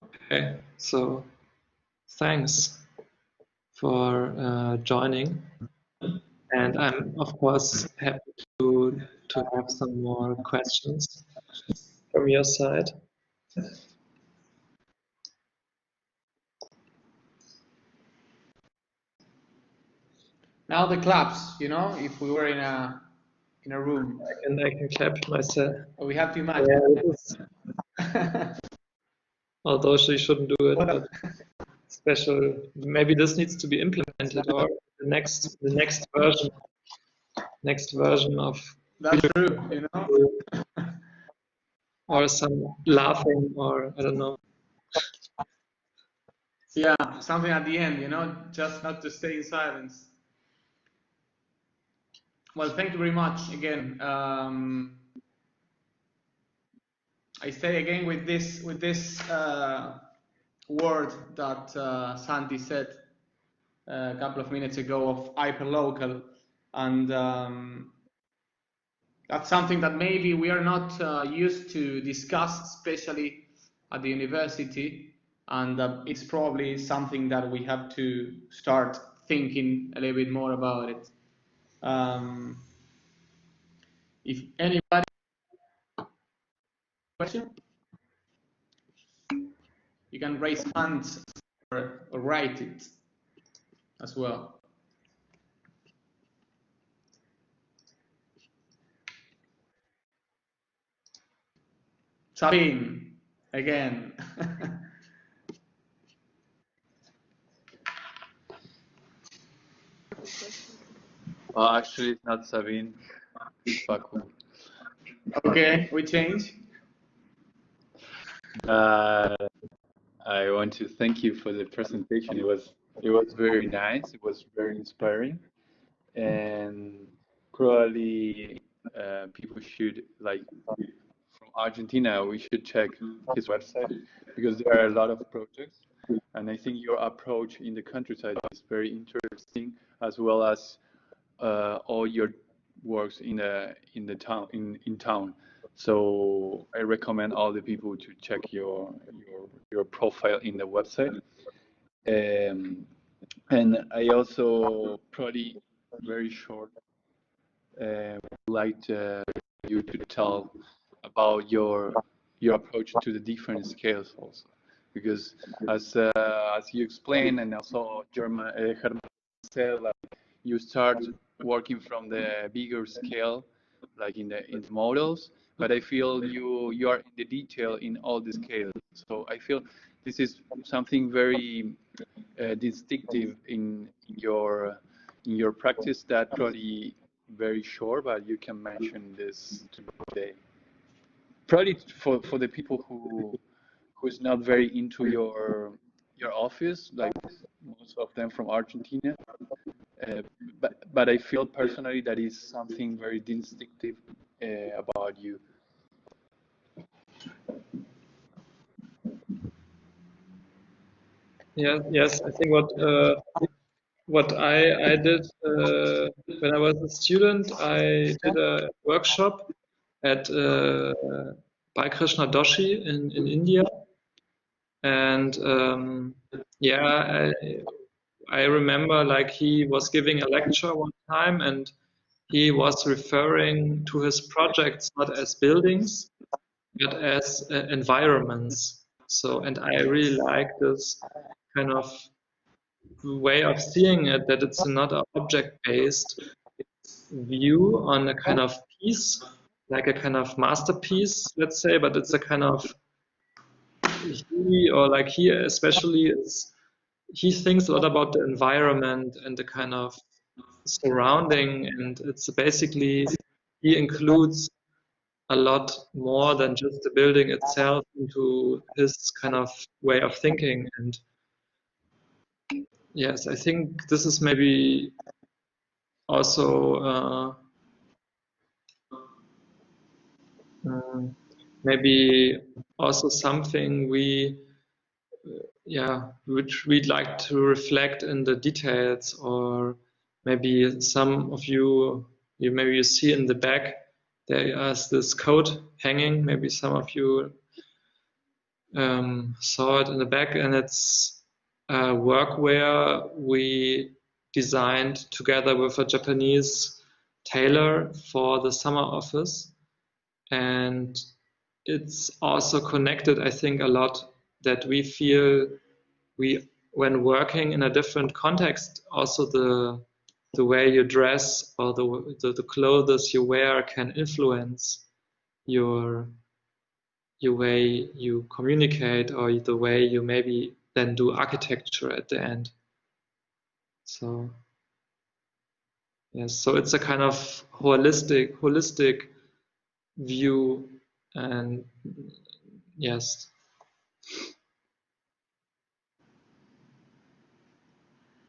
Okay, so thanks for joining, and I'm of course happy to have some more questions from your side. Now the claps, you know, if we were in a room. I can clap myself. We have to imagine. Yeah, although she shouldn't do it, but special. Maybe this needs to be implemented, or the next version of. That's true, you know. Or some laughing, or I don't know. Yeah, something at the end, you know, just not to stay in silence. Well, thank you very much again. I stay again with this word that Santi said a couple of minutes ago of hyperlocal, and that's something that maybe we are not used to discuss, especially at the university, and it's probably something that we have to start thinking a little bit more about it. If anybody question, you can raise hands or write it as well. Sabine, again. Well, actually, it's not Sabine. It's Paco. Okay, we change. I want to thank you for the presentation. It was very nice. It was very inspiring, and probably people should, like, from Argentina, we should check his website, because there are a lot of projects, and I think your approach in the countryside is very interesting, as well as all your works in town. So I recommend all the people to check your profile in the website. And I also probably very short would like you to tell about your approach to the different scales also, because as you explained, and also Herman said, like, you start working from the bigger scale, like in the models, but I feel you are in the detail in all the scales. So I feel this is something very distinctive in your practice that probably very short, but you can mention this today. Probably for the people who's not very into your office, like most of them from Argentina. But I feel personally that is something very distinctive about you. Yes, I think what I did when I was a student, I did a workshop at Krishna Doshi in India, and yeah, I remember like he was giving a lecture one time, and he was referring to his projects not as buildings but as environments. So, and I really like this kind of way of seeing it, that it's not an object-based view on a kind of piece, like a kind of masterpiece, let's say, but it's a kind of he especially is, he thinks a lot about the environment and the kind of surrounding, and it's basically, he includes a lot more than just the building itself into his kind of way of thinking. And yes, I think this is maybe also maybe also something which we'd like to reflect in the details, or maybe some of maybe you see in the back there is this coat hanging. Maybe some of you saw it in the back, and it's workwear we designed together with a Japanese tailor for the summer office. And it's also connected, I think, a lot that we feel when working in a different context, also the way you dress or the clothes you wear can influence your way you communicate, or the way you maybe then do architecture at the end. So yes, so it's a kind of holistic view, and yes.